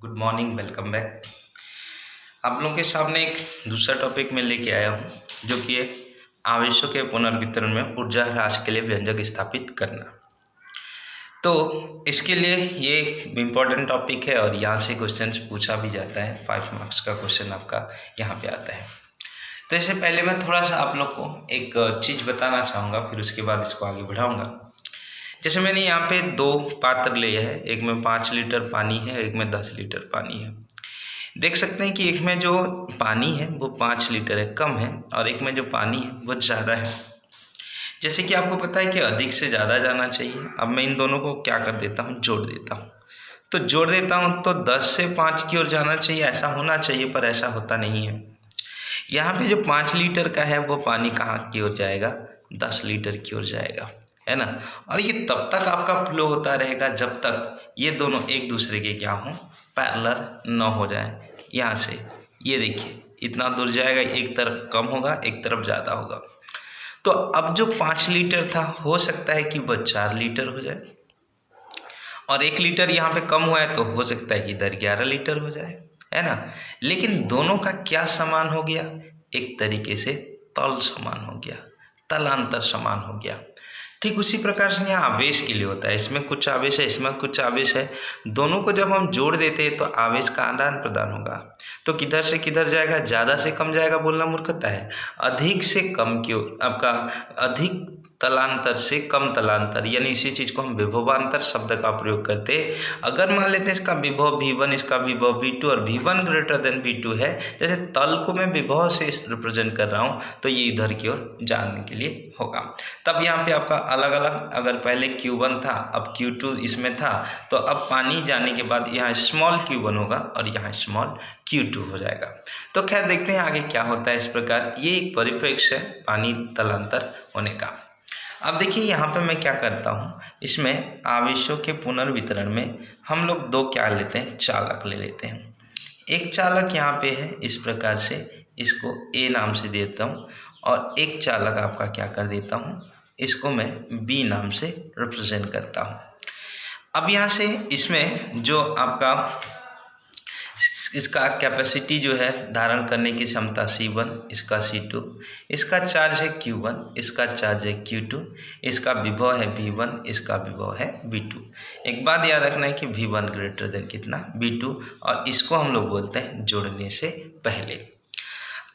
Good morning, welcome back. आप लोगों के सामने एक दूसरा टॉपिक में लेके आया हूँ, जो कि है आवेशों के पुनर्वितरण में ऊर्जा ह्रास के लिए व्यंजक स्थापित करना। तो इसके लिए ये एक इम्पॉर्टेंट टॉपिक है और यहाँ से क्वेश्चंस पूछा भी जाता है। 5 मार्क्स का क्वेश्चन आपका यहाँ पे आता है। तो इससे पहले मैं थोड़ा सा आप लोग को एक चीज़ बताना चाहूँगा, फिर उसके बाद इसको आगे बढ़ाऊँगा। जैसे मैंने यहाँ पे 2 पात्र लिए हैं, एक में 5 लीटर पानी है, एक में 10 लीटर पानी है। देख सकते हैं कि एक में जो पानी है वो 5 लीटर है, कम है, और एक में जो पानी है वो ज़्यादा है। जैसे कि आपको पता है कि अधिक से ज़्यादा जाना चाहिए। अब मैं इन दोनों को क्या कर देता हूँ, जोड़ देता हूँ। तो जोड़ देता हूँ तो 10 से 5 की ओर जाना चाहिए, ऐसा होना चाहिए, पर ऐसा होता नहीं है। यहाँ पे जो 5 लीटर का है वो पानी कहाँ की ओर जाएगा, 10 लीटर की ओर जाएगा, है ना। और ये तब तक आपका फ्लो होता रहेगा जब तक ये दोनों एक दूसरे के क्या हों, पैरेलल न हो जाए। यहाँ से ये देखिए इतना दूर जाएगा, एक तरफ कम होगा, एक तरफ ज़्यादा होगा। तो अब जो 5 लीटर था हो सकता है कि वह 4 लीटर हो जाए, और 1 लीटर यहाँ पे कम हुआ है तो हो सकता है कि इधर 11 लीटर हो जाए, है ना। लेकिन दोनों का क्या समान हो गया, एक तरीके से तल समान हो गया, तलांतर समान हो गया। ठीक उसी प्रकार से यहाँ आवेश के लिए होता है। इसमें कुछ आवेश है, इसमें कुछ आवेश है। दोनों को जब हम जोड़ देते हैं तो आवेश का आदान प्रदान होगा। तो किधर से किधर जाएगा, ज़्यादा से कम जाएगा बोलना मूर्खता है। अधिक से कम की ओर आपका अधिक तलांतर से कम तलांतर, यानी इसी चीज़ को हम विभवांतर शब्द का प्रयोग करते हैं। अगर मान लेते हैं इसका विभव V1, इसका विभव V2 और V1 ग्रेटर देन V2 है, जैसे तल को मैं विभव से रिप्रेजेंट कर रहा हूँ तो ये इधर की ओर जाने के लिए होगा। तब यहाँ पे आपका अलग अलग, अगर पहले Q1 था अब Q2 इसमें था, तो अब पानी जाने के बाद यहाँ स्मॉल Q1 होगा और यहाँ स्मॉल Q2 हो जाएगा। तो खैर देखते हैं आगे क्या होता है। इस प्रकार ये एक परिप्रेक्ष्य है पानी तलांतर होने का। अब देखिए यहाँ पे मैं क्या करता हूँ, इसमें आवेशों के पुनर्वितरण में हम लोग 2 क्या लेते हैं, चालक ले लेते हैं। एक चालक यहाँ पे है इस प्रकार से, इसको A नाम से देता हूँ, और एक चालक आपका क्या कर देता हूँ, इसको मैं B नाम से रिप्रेजेंट करता हूँ। अब यहाँ से इसमें जो आपका इसका कैपेसिटी जो है, धारण करने की क्षमता C1, इसका C2, इसका चार्ज है Q1, इसका चार्ज है Q2, इसका विभव है V1, इसका विभव है V2। एक बात याद रखना है कि V1 ग्रेटर देन कितना, V2, और इसको हम लोग बोलते हैं जोड़ने से पहले।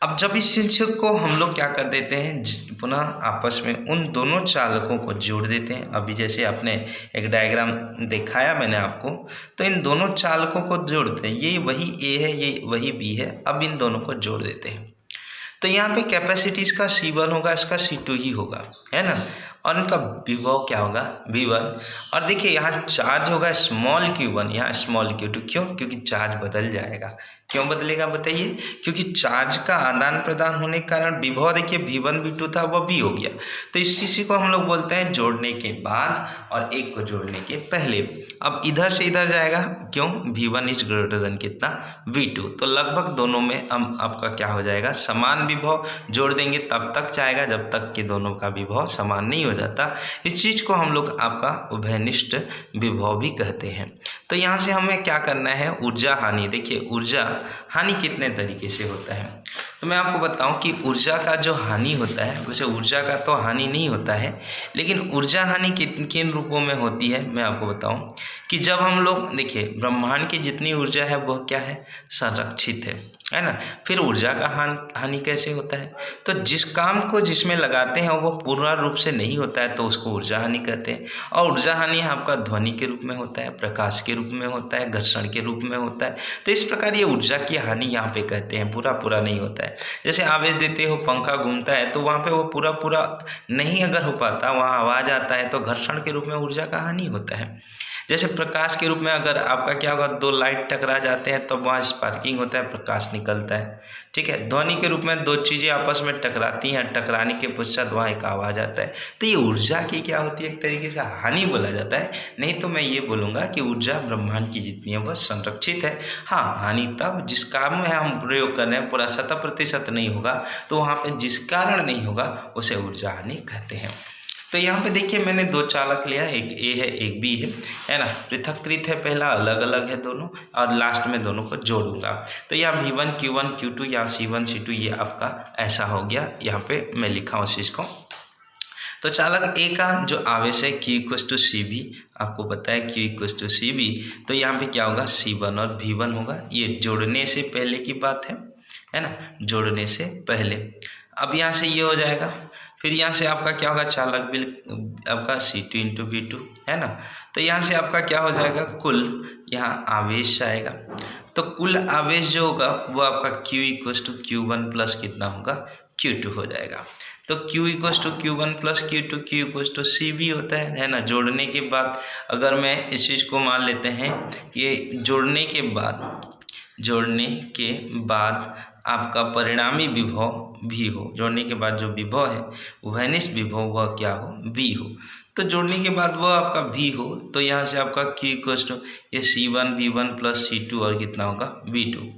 अब जब इस चीज को हम लोग क्या कर देते हैं, पुनः आपस में उन दोनों चालकों को जोड़ देते हैं। अभी जैसे आपने एक डायग्राम दिखाया मैंने आपको, तो इन दोनों चालकों को जोड़ते हैं। ये वही A है, ये वही B है। अब इन दोनों को जोड़ देते हैं तो यहाँ पे कैपेसिटी इसका C1 होगा, इसका C2 ही होगा, है ना। और इनका विभव क्या होगा, V1। और देखिए यहाँ चार्ज होगा स्मॉल Q1, यहाँ स्मॉल Q2। क्यों, क्योंकि चार्ज बदल जाएगा। क्यों बदलेगा बताइए, क्योंकि चार्ज का आदान प्रदान होने के कारण विभव देखिए V1 V2 था वह B हो गया। तो इस चीज़ को हम लोग बोलते हैं जोड़ने के बाद और एक को जोड़ने के पहले। अब इधर से इधर जाएगा, क्यों, V1 इज ग्रेटर देन कितना, V2। तो लगभग दोनों में हम आपका क्या हो जाएगा, समान विभव। जोड़ देंगे तब तक जाएगा जब तक कि दोनों का विभव समान नहीं हो जाता। इस चीज़ को हम लोग आपका उभयनिष्ठ विभव भी कहते हैं। तो यहाँ से हमें क्या करना है, ऊर्जा हानि। देखिए ऊर्जा हानि कितने तरीके से होता है, तो मैं आपको बताऊं कि ऊर्जा का जो हानि होता है, वैसे ऊर्जा का तो हानि नहीं होता है, लेकिन ऊर्जा हानि किन किन रूपों में होती है मैं आपको बताऊं कि जब हम लोग देखिए ब्रह्मांड की जितनी ऊर्जा है वह क्या है, संरक्षित है ना। फिर ऊर्जा का हानि कैसे होता है, तो जिस काम को जिसमें लगाते हैं वो पूर्ण रूप से नहीं होता है तो उसको ऊर्जा हानि कहते हैं। और ऊर्जा हानि आपका ध्वनि के रूप में होता है, प्रकाश के रूप में होता है, घर्षण के रूप में होता है। तो इस प्रकार ये ऊर्जा की हानि यहाँ पे कहते हैं, पूरा नहीं होता है। जैसे आवेश देते हो, पंखा घूमता है तो वहाँ पे वो पूरा नहीं अगर हो पाता, वहाँ आवाज़ आता है तो घर्षण के रूप में ऊर्जा का हानि होता है। जैसे प्रकाश के रूप में अगर आपका क्या होगा, 2 लाइट टकरा जाते हैं तो वहाँ स्पार्किंग होता है, प्रकाश निकलता है, ठीक है। ध्वनि के रूप में 2 चीज़ें आपस में टकराती हैं, टकराने के पश्चात वहाँ एक आवाज़ आता है। तो ये ऊर्जा की क्या होती है, एक तरीके से हानि बोला जाता है। नहीं तो मैं ये बोलूँगा कि ऊर्जा ब्रह्मांड की जितनी है वह संरक्षित है। हाँ, हानि तब जिस काम में हम प्रयोग कर रहे हैं पूरा 100% नहीं होगा, तो वहाँ पर जिस कारण नहीं होगा उसे ऊर्जा हानि कहते हैं। तो यहाँ पे देखिए मैंने दो चालक लिया, एक ए है एक बी है ना, पृथककृत है पहला, अलग अलग है दोनों, और लास्ट में दोनों को जोड़ूंगा। तो यहाँ V1 Q1 Q2 या C1 C2 ये आपका ऐसा हो गया, यहाँ पे मैं लिखा हूँ उस चीज़ को। तो चालक ए का जो आवेश है Q equals to C V, आपको पता है Q equals to C V, तो यहाँ पे क्या होगा C1 और V1 होगा। ये जोड़ने से पहले की बात है ना, जोड़ने से पहले। अब यहाँ से ये हो जाएगा, फिर यहाँ से आपका क्या होगा, चालक बिल आपका C2 इंटू V2 है ना। तो यहाँ से आपका क्या हो जाएगा, कुल यहाँ आवेश आएगा। तो कुल आवेश जो होगा वो आपका Q equals to Q1 plus कितना होगा, Q2 हो जाएगा। तो Q equals to Q1 plus Q2, Q equals to CV होता है ना। जोड़ने के बाद अगर मैं इस चीज़ को मान लेते हैं, ये जोड़ने के बाद आपका परिणामी विभव भी हो, जोड़ने के बाद जो विभव है उभयनिष्ठ विभव वह क्या हो, V हो। तो जोड़ने के बाद वह आपका V हो, तो यहाँ से आपका Q इक्वस टू ये C1 V1 प्लस C2 और कितना होगा V2।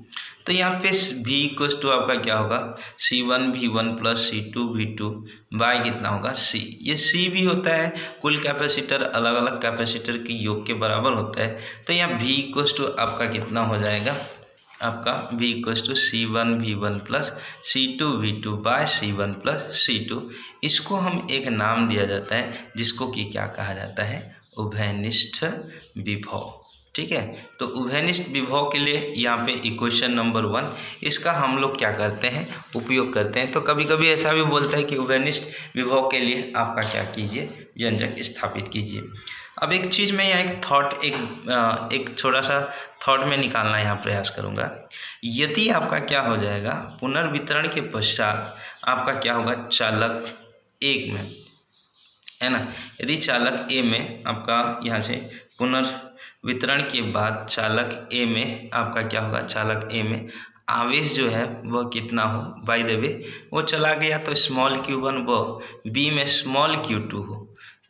तो यहाँ पे V इक्वस टू आपका क्या होगा, C1 V1 plus C2 V2 bye कितना होगा C। ये C भी होता है कुल कैपेसिटर अलग अलग कैपेसिटर के योग के बराबर होता है। तो यहाँ V इक्वस टू आपका कितना हो जाएगा, आपका V equals to C1 V1 plus C2 V2 by C1 plus C2। इसको हम एक नाम दिया जाता है जिसको कि क्या कहा जाता है, उभयनिष्ठ विभव। ठीक है, तो उभयनिष्ठ विभव के लिए यहाँ पे इक्वेशन नंबर 1 इसका हम लोग क्या करते हैं, उपयोग करते हैं। तो कभी कभी ऐसा भी बोलता है कि उभयनिष्ठ विभव के लिए आपका क्या कीजिए, व्यंजक स्थापित कीजिए। अब एक चीज़ मैं यहाँ एक थॉट एक छोटा सा थॉट में निकालना यहाँ प्रयास करूँगा। यदि आपका क्या हो जाएगा, पुनर्वितरण के पश्चात आपका क्या होगा, चालक एक में है ना, यदि चालक ए में आपका यहाँ से पुनर्वितरण के बाद चालक ए में आपका क्या होगा, चालक ए में आवेश जो है वह कितना हो, बाय द वे वो चला गया तो स्मॉल Q1 वो बी में स्मॉल Q2 हो।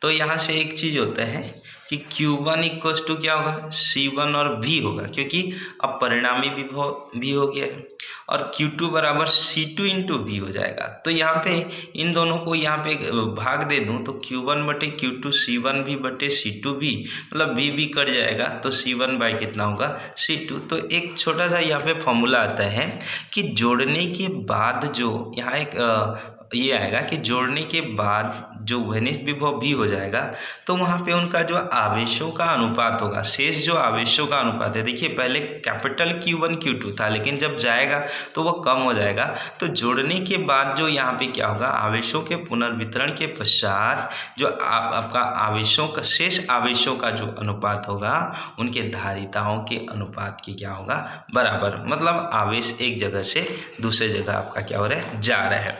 तो यहाँ से एक चीज़ होता है कि Q1 इक्वस टू क्या होगा, C1 और V होगा, क्योंकि अब परिणामी विभव V हो गया है, और Q2 बराबर C2 इंटू V हो जाएगा। तो यहाँ पे इन दोनों को यहाँ पे भाग दे दूँ तो Q1 बटे Q2 C1 V बटे C2 V, मतलब V कट जाएगा तो C1 बाई कितना होगा, C2। तो एक छोटा सा यहाँ पे फॉर्मूला आता है कि जोड़ने के बाद जो यहाँ एक ये आएगा कि जोड़ने के बाद जो उभयनिष्ठ विभव भी हो जाएगा, तो वहाँ पे उनका जो आवेशों का अनुपात होगा, शेष जो आवेशों का अनुपात है, देखिए पहले कैपिटल Q1 Q2 था, लेकिन जब जाएगा तो वो कम हो जाएगा। तो जोड़ने के बाद जो यहाँ पे क्या होगा, आवेशों के पुनर्वितरण के पश्चात जो आपका आवेशों का शेष आवेशों का जो अनुपात होगा उनके धारिताओं के अनुपात की क्या होगा, बराबर। मतलब आवेश एक जगह से दूसरे जगह आपका क्या हो रहा है, जा रहा है।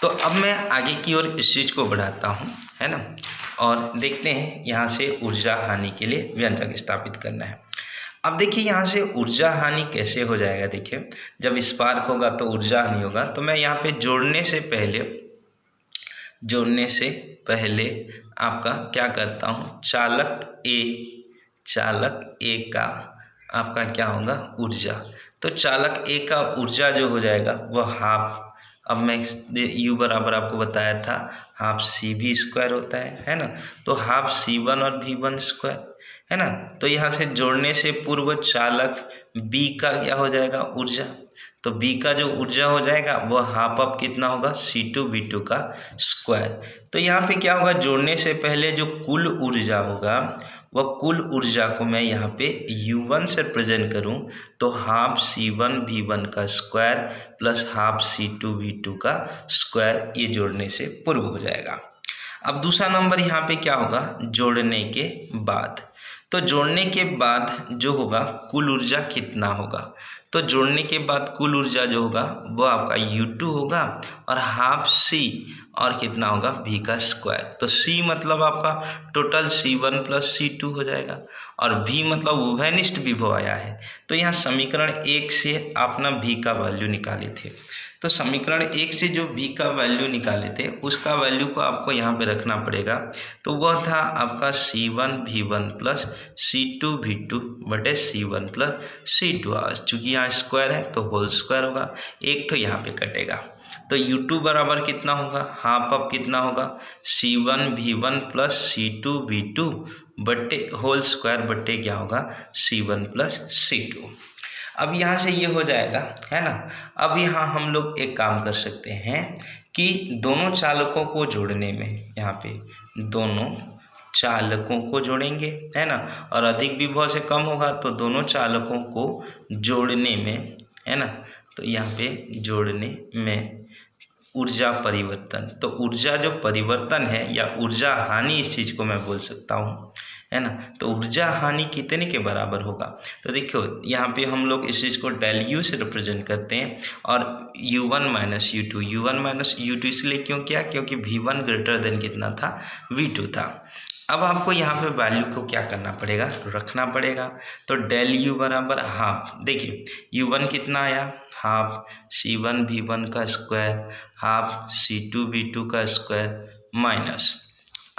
तो अब मैं आगे की ओर इस चीज़ को बढ़ाता हूँ, है ना, और देखते हैं यहाँ से ऊर्जा हानि के लिए व्यंजक स्थापित करना है। अब देखिए यहाँ से ऊर्जा हानि कैसे हो जाएगा, देखिए जब स्पार्क होगा तो ऊर्जा हानि होगा। तो मैं यहाँ पे जोड़ने से पहले आपका क्या करता हूँ, चालक ए का आपका क्या होगा, ऊर्जा। तो चालक ए का ऊर्जा जो हो जाएगा वह हाफ, अब मैं U बराबर आपको बताया था हाफ CV स्क्वायर होता है ना। तो हाफ C1 और V1 स्क्वायर है ना। तो यहाँ से जोड़ने से पूर्व चालक B का क्या हो जाएगा, ऊर्जा। तो B का जो ऊर्जा हो जाएगा वह हाफ अब कितना होगा, C2 V2 का स्क्वायर। तो यहाँ पे क्या होगा, जोड़ने से पहले जो कुल ऊर्जा होगा वह कुल ऊर्जा को मैं यहाँ पे U1 से प्रेजेंट करूँ तो हाफ C1 V1 का square plus half C2 V2 का स्क्वायर, ये जोड़ने से पूर्व हो जाएगा। अब दूसरा नंबर यहाँ पे क्या होगा, जोड़ने के बाद। तो जोड़ने के बाद जो होगा कुल ऊर्जा कितना होगा, तो जोड़ने के बाद कुल ऊर्जा जो होगा वो आपका U2 होगा और हाफ C और कितना होगा V का स्क्वायर। तो C मतलब आपका टोटल C1 प्लस C2 हो जाएगा और V मतलब उभयनिष्ठ विभव आया है। तो यहाँ समीकरण 1 से आपने V का वैल्यू निकाले थे। तो समीकरण 1 से जो v का वैल्यू निकाले थे उसका वैल्यू को आपको यहाँ पे रखना पड़ेगा। तो वह था आपका C1v1 प्लस C2v2 बटे C1 प्लस C2। चूँकि यहाँ स्क्वायर है तो होल स्क्वायर होगा, एक तो यहाँ पे कटेगा। तो U2 बराबर कितना होगा, हाफ अब कितना होगा C1v1 प्लस C2v2 बटे होल स्क्वायर बटे क्या होगा C1 प्लस C2। अब यहाँ से ये हो जाएगा, है ना। अब यहाँ हम लोग एक काम कर सकते हैं कि दोनों चालकों को जोड़ने में, यहाँ पे दोनों चालकों को जोड़ेंगे, है ना, और अधिक विभव से कम होगा तो दोनों चालकों को जोड़ने में, है ना, तो यहाँ पे जोड़ने में ऊर्जा परिवर्तन, तो ऊर्जा जो परिवर्तन है या ऊर्जा हानि, इस चीज़ को मैं बोल सकता हूँ, है ना। तो ऊर्जा हानि कितने के बराबर होगा, तो देखो यहाँ पे हम लोग इस चीज़ को डेल यू से रिप्रेजेंट करते हैं और u1 माइनस u2 इसलिए क्यों किया, क्योंकि v1 ग्रेटर देन कितना था v2 था। अब आपको यहाँ पे वैल्यू को क्या करना पड़ेगा, रखना पड़ेगा। तो डेल यू बराबर हाफ, देखिए u1 कितना आया हाफ C1v1 का स्क्वायर हाफ C2v2 का स्क्वायर माइनस,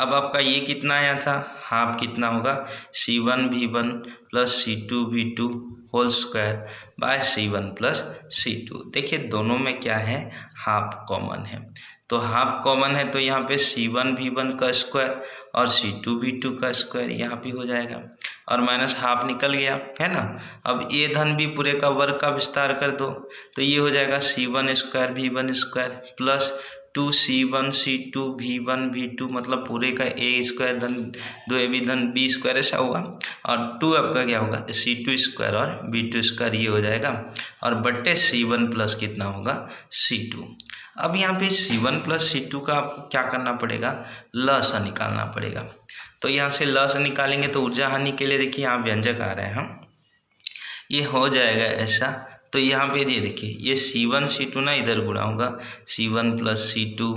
अब आपका ये कितना आया था हाफ कितना होगा C1v1 plus C2v2 whole square by C1 plus C2। देखिए दोनों में क्या है, हाफ कॉमन है, तो हाफ कॉमन है तो यहाँ पे C1v1 का स्क्वायर और C2v2 का स्क्वायर यहाँ पे हो जाएगा और माइनस हाफ निकल गया, है ना। अब ए धन भी पूरे का वर्ग का विस्तार कर दो तो ये हो जाएगा C1 square v1 square plus 2C1 C2 v1 v2 मतलब पूरे का ए स्क्वायर धन 2ab धन बी स्क्वायर ऐसा होगा और 2 आपका क्या होगा C2 स्क्वायर और v2 स्क्वायर ये हो जाएगा और बट्टे C1 प्लस कितना होगा C2। अब यहाँ पे C1 प्लस C2 का आपको क्या करना पड़ेगा, लसा निकालना पड़ेगा। तो यहाँ से लसा निकालेंगे तो ऊर्जा हानि के लिए देखिए यहाँ व्यंजक आ रहा है, हम ये हो जाएगा ऐसा। तो यहाँ पे ये देखिए ये C1 C2 ना इधर गुणा होगा C1 प्लस C2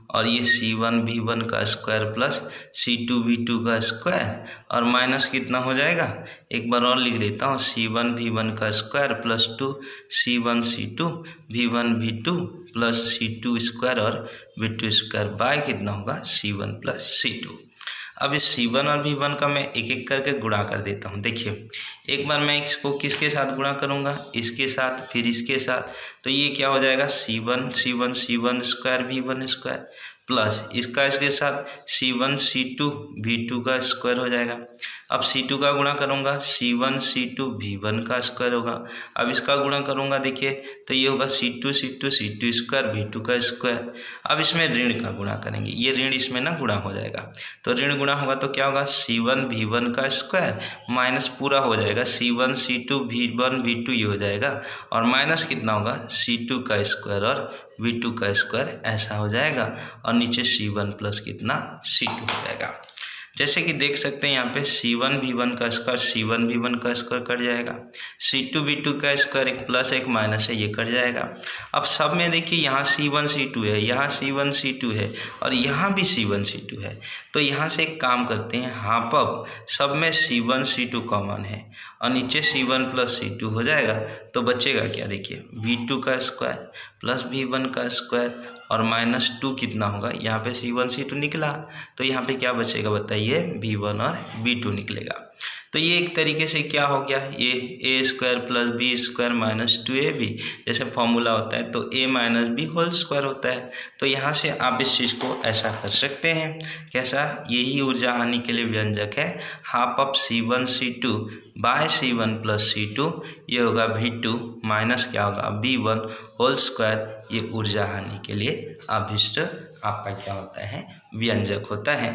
और ये C1 v1 का स्क्वायर प्लस C2 v2 का स्क्वायर और माइनस कितना हो जाएगा, एक बार और लिख देता हूँ C1 v1 का square plus 2 C1 C2 v1 v2 plus C2 square और v2 स्क्वायर बाय कितना होगा C1 प्लस C2। अब इस C1 और v1 का मैं एक एक करके गुणा कर देता हूँ। देखिए एक बार मैं इसको किसके साथ गुणा करूँगा, इसके साथ फिर इसके साथ, तो ये क्या हो जाएगा C1 square v1 square plus इसका इसके साथ C1 C2 v2 का स्क्वायर हो जाएगा। अब C2 का गुणा करूँगा C1 C2 v1 का स्क्वायर होगा। अब इसका गुणा करूँगा देखिए तो ये होगा C2 स्क्वायर v2 का स्क्वायर। अब इसमें ऋण का गुणा करेंगे, ये ऋण इसमें ना गुणा हो जाएगा, तो ऋण गुणा होगा तो क्या होगा C1 v1 का स्क्वायर माइनस पूरा हो जाएगा C1 C2 v1 v2 ये हो जाएगा और माइनस कितना होगा C2 का स्क्वायर और v2 का स्क्वायर ऐसा हो जाएगा और नीचे C1 प्लस कितना C2 हो जाएगा। जैसे कि देख सकते हैं यहाँ पे C1 v1 का स्क्वायर C1 v1 का स्क्वायर कट जाएगा, C2 v2 का स्क्वायर एक प्लस एक माइनस है ये कट जाएगा। अब सब में देखिए यहाँ C1 C2 है, यहाँ C1 C2 है और यहाँ भी C1 C2 है, तो यहाँ से एक काम करते हैं हाफ अब सब में C1 C2 कॉमन है और नीचे C1 प्लस C2 हो जाएगा तो बचेगा क्या, देखिए v2 का स्क्वायर प्लस v1 का स्क्वायर और माइनस 2 कितना होगा, यहाँ पे C1 C2 निकला तो यहाँ पे क्या बचेगा बताइए v1 और v2 निकलेगा। तो ये एक तरीके से क्या हो गया, ये a square plus b square minus 2ab जैसे फॉर्मूला होता है तो a minus b whole square होता है। तो यहाँ से आप इस चीज़ को ऐसा कर सकते हैं, कैसा, यही ऊर्जा हानि के लिए व्यंजक है half of C1 C2 bye C1 plus C2, ये होगा v2 माइनस क्या होगा v1 होल स्क्वायर, ये ऊर्जा हानि के लिए अभिष्ट आपका क्या होता है व्यंजक होता है।